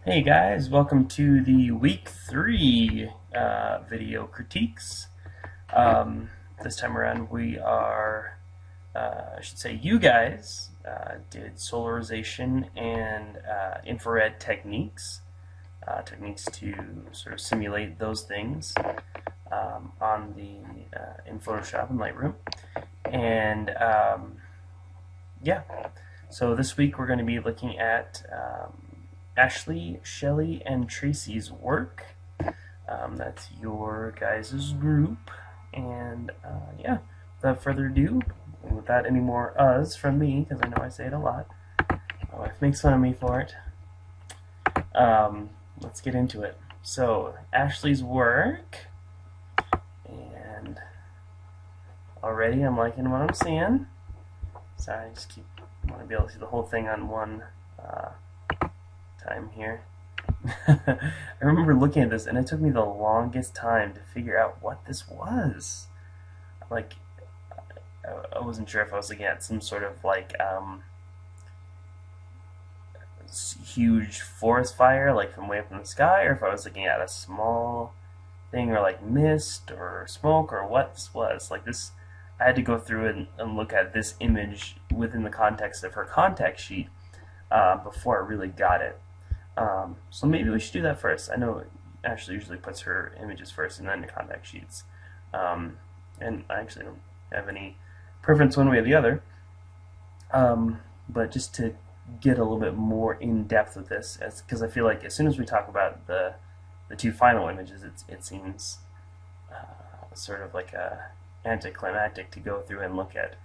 Hey guys, welcome to the week 3 video critiques. This time around we are, I should say you guys did solarization and infrared techniques, techniques to sort of simulate those things on the in Photoshop and Lightroom. And yeah, so this week we're going to be looking at Ashley, Shelley, and Tracy's work. That's your guys' group. And yeah, without further ado, and without any more uhs from me, because I know I say it a lot, my wife makes fun of me for it. Let's get into it. So, Ashley's work, and already I'm liking what I'm seeing. Sorry, I just want to be able to see the whole thing on one time here. I remember looking at this and it took me the longest time to figure out what this was. Like, I wasn't sure if I was looking at some sort of like huge forest fire, like from way up in the sky, or if I was looking at a small thing, or like mist or smoke, or what this was. Like this, I had to go through and look at this image within the context of her contact sheet before I really got it. So maybe we should do that first. I know Ashley usually puts her images first and then the contact sheets. And I actually don't have any preference one way or the other. But just to get a little bit more in depth with this, because I feel like as soon as we talk about the two final images, it seems sort of like a anticlimactic to go through and look at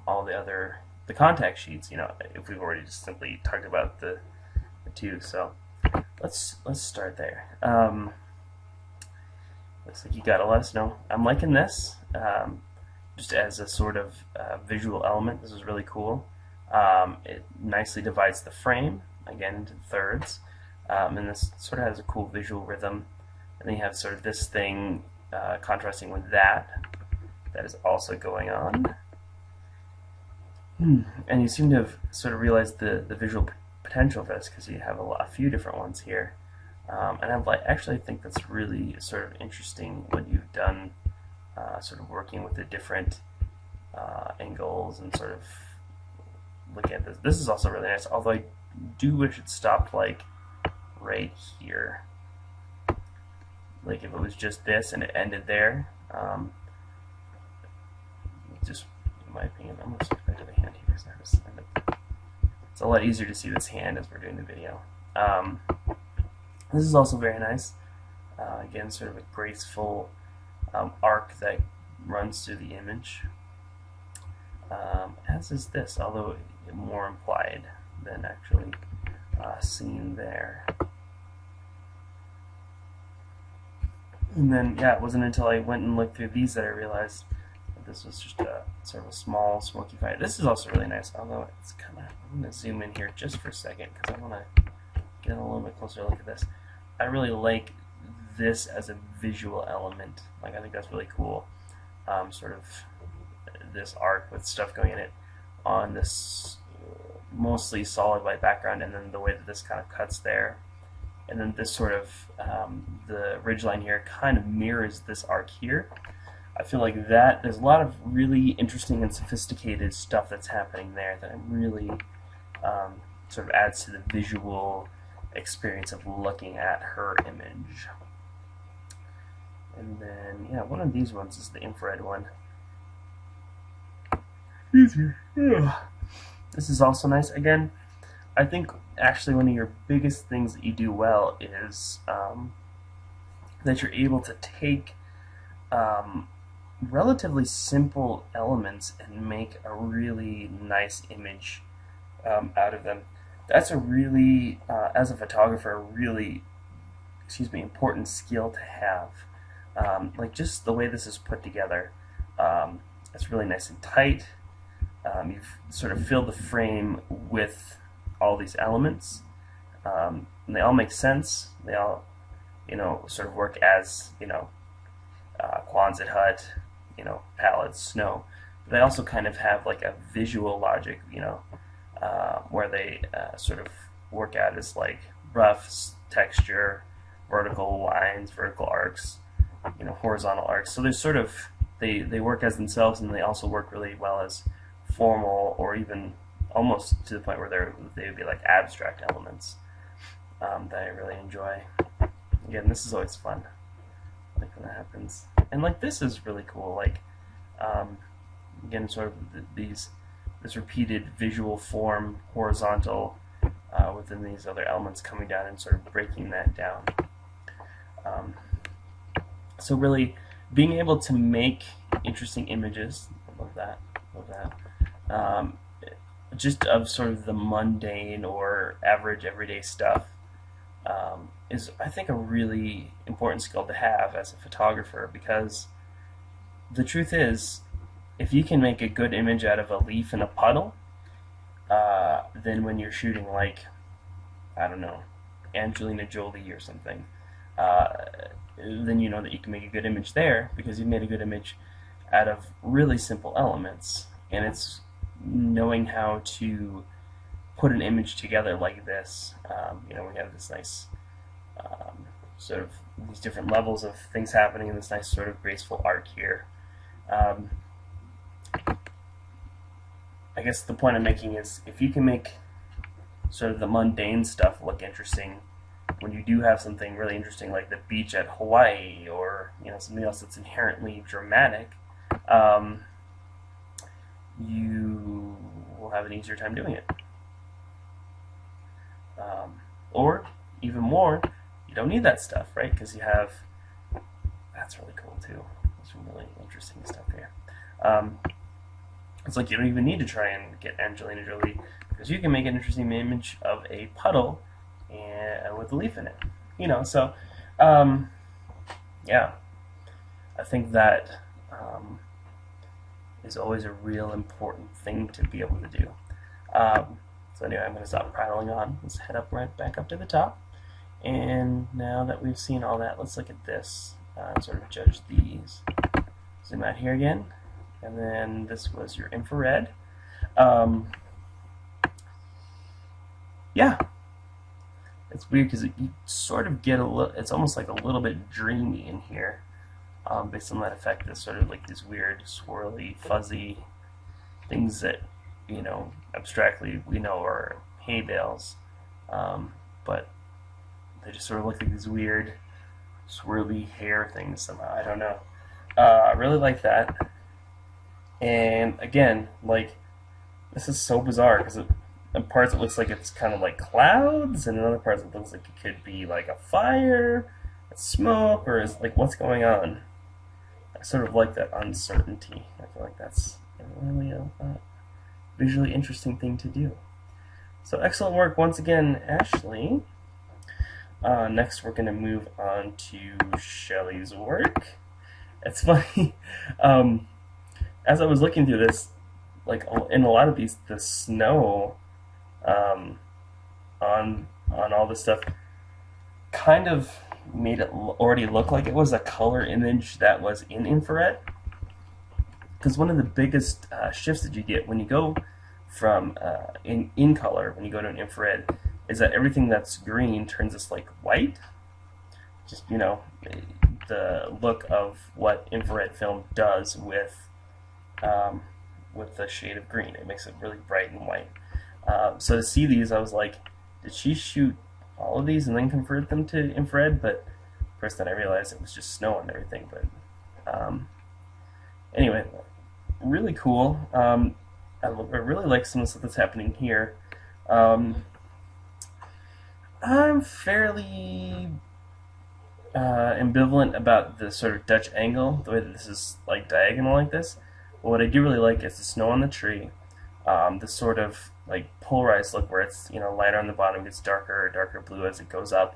all the contact sheets. You know, if we've already just simply talked about the two. So let's start there. Looks like you gotta let us know. I'm liking this just as a sort of visual element. This is really cool. It nicely divides the frame again into thirds, and this sort of has a cool visual rhythm. And then you have sort of this thing contrasting with that is also going on. And you seem to have sort of realized the visual potential of this, because you have a few different ones here, and actually I think that's really sort of interesting what you've done, sort of working with the different angles and sort of looking at this. This is also really nice, although I do wish it stopped like right here. Like if it was just this and it ended there. Just in my opinion, I'm going to switch back to the hand here because it's a lot easier to see this hand as we're doing the video. This is also very nice. Again, sort of a graceful arc that runs through the image. As is this, although more implied than actually seen there. And then, yeah, it wasn't until I went and looked through these that I realized that this was just a sort of a small, smoky fire. This is also really nice, although it's kind of, I'm going to zoom in here just for a second because I want to get a little bit closer look at this. I really like this as a visual element. Like, I think that's really cool. Sort of this arc with stuff going in it on this mostly solid white background, and then the way that this kind of cuts there. And then this sort of, the ridgeline here kind of mirrors this arc here. I feel like that there's a lot of really interesting and sophisticated stuff that's happening there that I'm really sort of adds to the visual experience of looking at her image. And then, yeah, one of these ones is the infrared one. This is also nice. Again, I think actually one of your biggest things that you do well is that you're able to take relatively simple elements and make a really nice image out of them. That's a really, as a photographer, a really, important skill to have. Like just the way this is put together, it's really nice and tight. You've sort of filled the frame with all these elements, and they all make sense. They all, sort of work as, Quonset hut, palettes, snow. But they also kind of have like a visual logic, where they sort of work out as like rough texture, vertical lines, vertical arcs, horizontal arcs. So there's sort of they work as themselves, and they also work really well as formal, or even almost to the point where they would be like abstract elements that I really enjoy. Again, this is always fun, like when that happens. And like this is really cool. Like again, sort of this repeated visual form, horizontal, within these other elements coming down and sort of breaking that down. So really, being able to make interesting images, I love that, just of sort of the mundane or average everyday stuff, is, I think, a really important skill to have as a photographer, because the truth is, if you can make a good image out of a leaf in a puddle, then when you're shooting, like, I don't know, Angelina Jolie or something, then you know that you can make a good image there, because you've made a good image out of really simple elements. And it's knowing how to put an image together like this. We have this nice sort of these different levels of things happening in this nice sort of graceful arc here. I guess the point I'm making is, if you can make sort of the mundane stuff look interesting, when you do have something really interesting like the beach at Hawaii, or something else that's inherently dramatic, you will have an easier time doing it. Or even more, you don't need that stuff, right? Because you have, that's really cool too. There's some really interesting stuff here. It's like you don't even need to try and get Angelina Jolie, because you can make an interesting image of a puddle and with a leaf in it. So yeah, I think that is always a real important thing to be able to do. So anyway, I'm going to stop prattling on. Let's head right back up to the top. And now that we've seen all that, let's look at this and sort of judge these. Zoom out here again. And then this was your infrared. Yeah. It's weird because you sort of get a little, it's almost like a little bit dreamy in here, based on that effect. It's sort of like these weird, swirly, fuzzy things that, abstractly we know are hay bales, but they just sort of look like these weird, swirly hair things somehow. I don't know. I really like that. And again, like, this is so bizarre, because in parts it looks like it's kind of like clouds, and in other parts it looks like it could be like a fire, a smoke, or is like, what's going on? I sort of like that uncertainty. I feel like that's really a visually interesting thing to do. So excellent work once again, Ashley. Next we're going to move on to Shelley's work. It's funny. As I was looking through this, like in a lot of these, the snow on all this stuff kind of made it already look like it was a color image that was in infrared. Because one of the biggest shifts that you get when you go from in color, when you go to an infrared, is that everything that's green turns this like white. Just, the look of what infrared film does with the shade of green. It makes it really bright and white. So to see these, I was like, did she shoot all of these and then convert them to infrared? But first then I realized it was just snow and everything. But anyway, really cool. I really like some of the stuff that's happening here. I'm fairly ambivalent about the sort of Dutch angle, the way that this is like diagonal like this. But what I do really like is the snow on the tree, this sort of like polarized look where it's lighter on the bottom, gets darker blue as it goes up.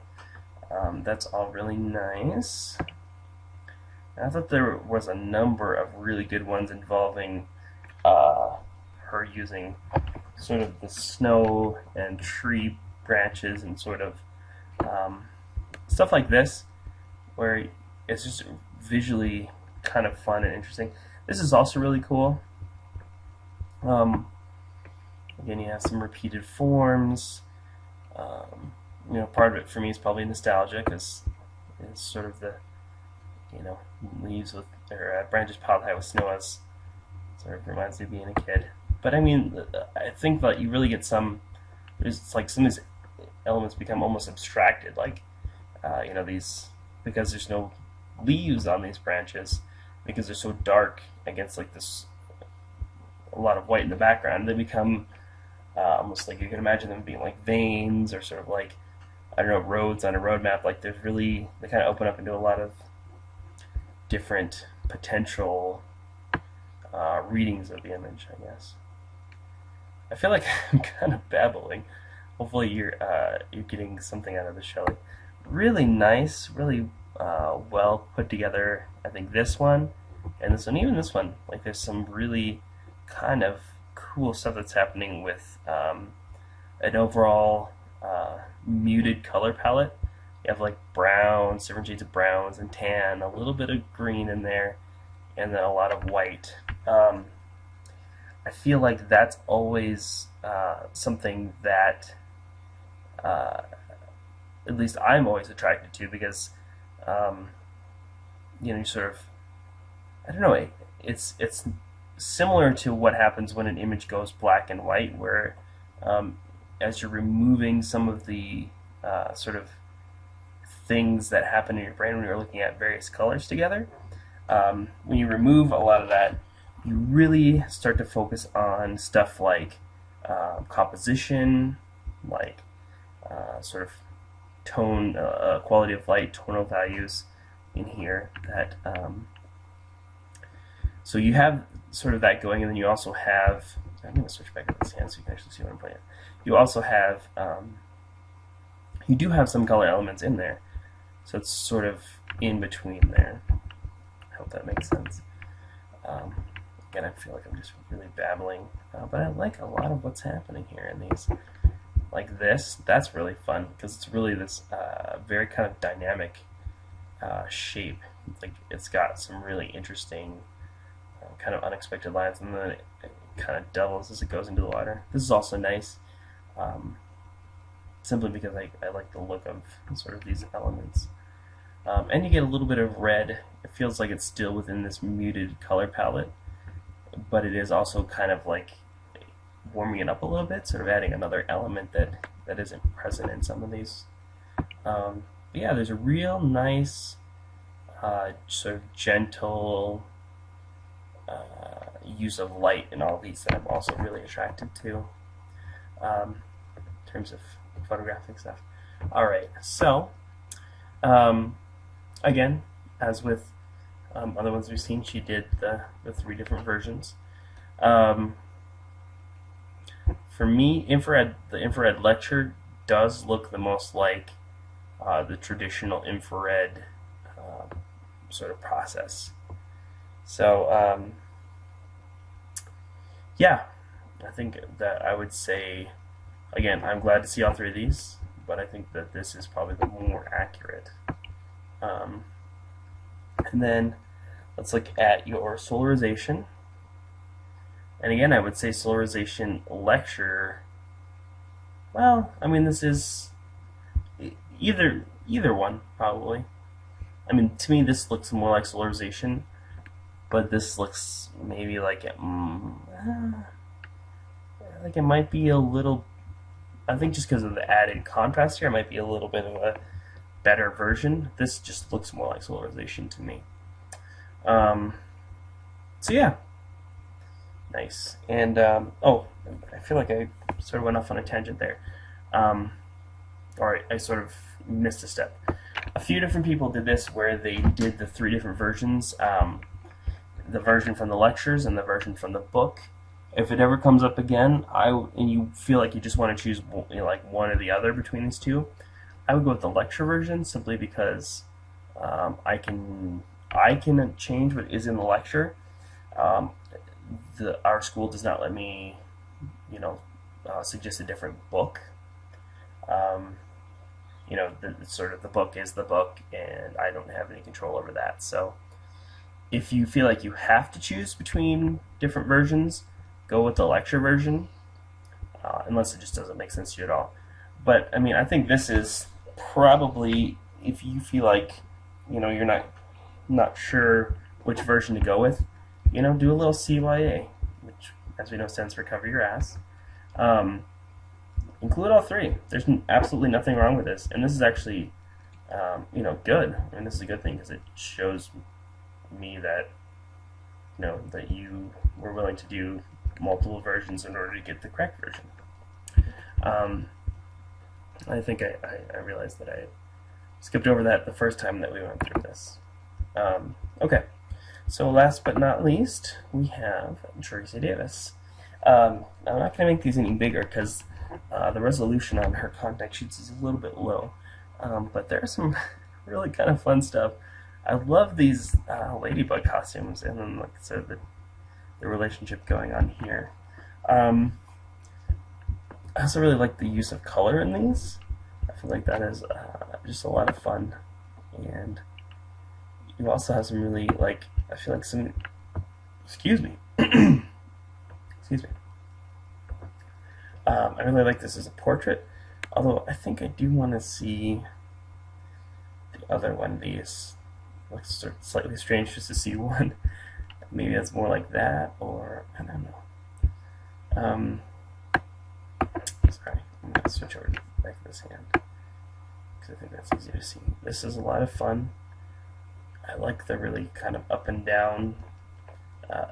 That's all really nice. And I thought there was a number of really good ones involving her using sort of the snow and tree branches and sort of stuff like this, where it's just visually kind of fun and interesting. This is also really cool. Again, you have some repeated forms. part of it for me is probably nostalgia, because it's sort of the, leaves with, or branches piled high with snow as sort of reminds me of being a kid. But I mean, I think that you really get it's like some of these elements become almost abstracted, like, these, because there's no leaves on these branches, because they're so dark against like this, a lot of white in the background, they become almost like you can imagine them being like veins, or sort of like, I don't know, roads on a road map. Like they kind of open up into a lot of different potential readings of the image, I guess. I feel like I'm kind of babbling. Hopefully you're getting something out of this, Shelley. Really nice, really well put together. I think this one and this one, even this one, like there's some really kind of cool stuff that's happening with an overall muted color palette. You have like browns, different shades of browns and tan, a little bit of green in there, and then a lot of white. I feel like that's always something that at least I'm always attracted to, because you sort of, I don't know, it's similar to what happens when an image goes black and white, where as you're removing some of the sort of things that happen in your brain when you're looking at various colors together, when you remove a lot of that, you really start to focus on stuff like composition, like sort of tone, quality of light, tonal values in here. That so you have sort of that going, and then you also have, I'm going to switch back to this hand so you can actually see what I'm playing. You also have, you do have some color elements in there, so it's sort of in between there. I hope that makes sense. Again, I feel like I'm just really babbling, but I like a lot of what's happening here in these. Like this, that's really fun, because it's really this very kind of dynamic shape. Like it's got some really interesting kind of unexpected lines, and then it kind of doubles as it goes into the water. This is also nice, simply because I like the look of sort of these elements. And you get a little bit of red. It feels like it's still within this muted color palette, but it is also kind of like warming it up a little bit, sort of adding another element that isn't present in some of these. Yeah, there's a real nice sort of gentle use of light in all these that I'm also really attracted to in terms of photographic stuff. Alright, so again, as with other ones we've seen, she did the 3 different versions. For me, the infrared lecture does look the most like the traditional infrared sort of process. So yeah, I think that I would say, again, I'm glad to see all 3 of these, but I think that this is probably the more accurate. And then let's look at your solarization. And again, I would say solarization lecture, well, I mean, this is either one, probably. I mean, to me, this looks more like solarization, but this looks maybe like it might be a little, I think just because of the added contrast here, it might be a little bit of a better version. This just looks more like solarization to me. So yeah, nice. And oh, I feel like I sort of went off on a tangent there. Or I sort of missed a step. A few different people did this, where they did the 3 different versions, the version from the lectures and the version from the book. If it ever comes up again, and you feel like you just want to choose like one or the other between these 2, I would go with the lecture version, simply because I can change what is in the lecture. Our school does not let me, suggest a different book. The book is the book, and I don't have any control over that. So if you feel like you have to choose between different versions, go with the lecture version, unless it just doesn't make sense to you at all. But I mean, I think this is probably, if you feel like, you're not sure which version to go with, do a little CYA, which, as we know, stands for cover your ass. Include all three. There's absolutely nothing wrong with this, and this is actually, good. I mean, this is a good thing because it shows me that, that you were willing to do multiple versions in order to get the correct version. I think I realized that I skipped over that the first time that we went through this. Okay, so last but not least, we have Tracy Davis. I'm not going to make these any bigger because the resolution on her contact sheets is a little bit low, but there's some really kind of fun stuff. I love these ladybug costumes, and then, like I said, the relationship going on here. I also really like the use of color in these. I feel like that is just a lot of fun, and you also have some really, like, I feel like some, excuse me, excuse me. I really like this as a portrait, although I think I do want to see the other one of these. Looks sort of slightly strange just to see one. Maybe that's more like that, or I don't know. Sorry, I'm going to switch over to the back of this hand because I think that's easier to see. This is a lot of fun. I like the really kind of up and down,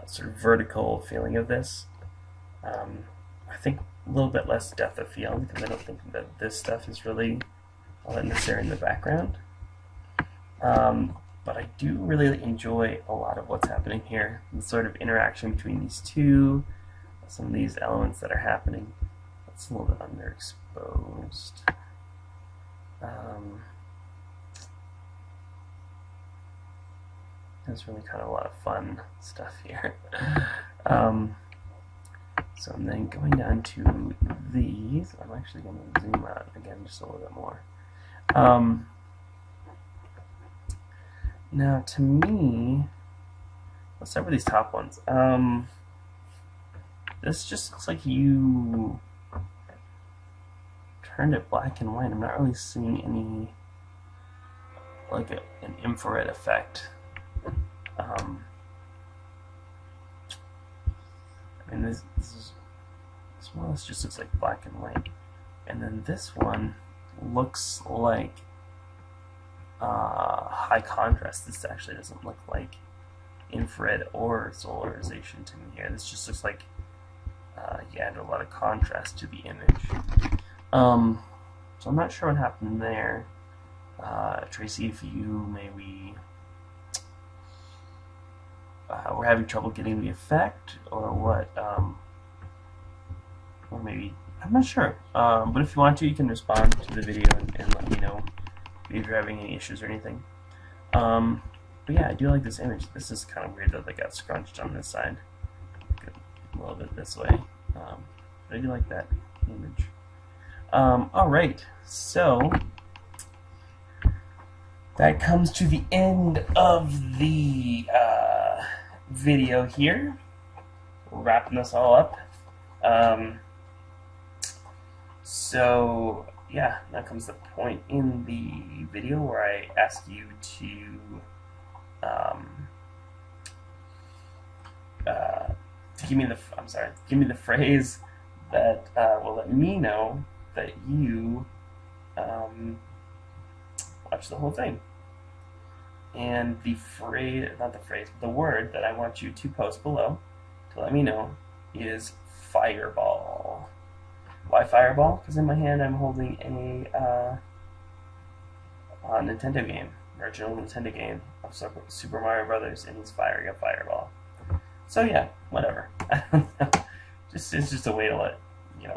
sort of vertical feeling of this. I think a little bit less depth of field because I don't think that this stuff is really all that necessary in the background. But I do really enjoy a lot of what's happening here. The sort of interaction between these two, some of these elements that are happening. It's a little bit underexposed. There's really kind of a lot of fun stuff here. So I'm then going down to these. I'm actually going to zoom out again just a little bit more. Now, to me, let's start with these top ones. This just looks like you turned it black and white. I'm not really seeing any, like an infrared effect. I mean, this one just looks like black and white, and then this one looks like high contrast. This actually doesn't look like infrared or solarization to me here. This just looks like you added a lot of contrast to the image. So I'm not sure what happened there. Tracy, if you maybe we're having trouble getting the effect, or what, or maybe, I'm not sure. But if you want to, you can respond to the video and let me know if you're having any issues or anything. But yeah, I do like this image. This is kind of weird that they got scrunched on this side. A little bit this way. But I do like that image. Alright, so that comes to the end of the video here. We're wrapping this all up. So yeah, now comes the point in the video where I ask you to give me the phrase that will let me know that you watch the whole thing. And the word that I want you to post below to let me know is fireball. Why fireball? Because in my hand I'm holding a Nintendo game, original Nintendo game of Super Mario Brothers, and he's firing a fireball. So yeah, whatever. I don't know. It's just a way to let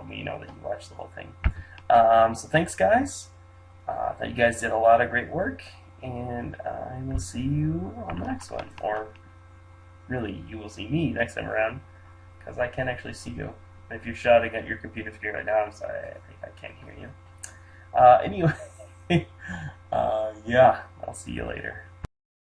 me know that you watched the whole thing. So thanks, guys. Thought you guys did a lot of great work, and I will see you on the next one. Or really, you will see me next time around, because I can't actually see you. If you're shouting at your computer screen right now, I'm sorry, I can't hear you. Anyway, yeah, I'll see you later.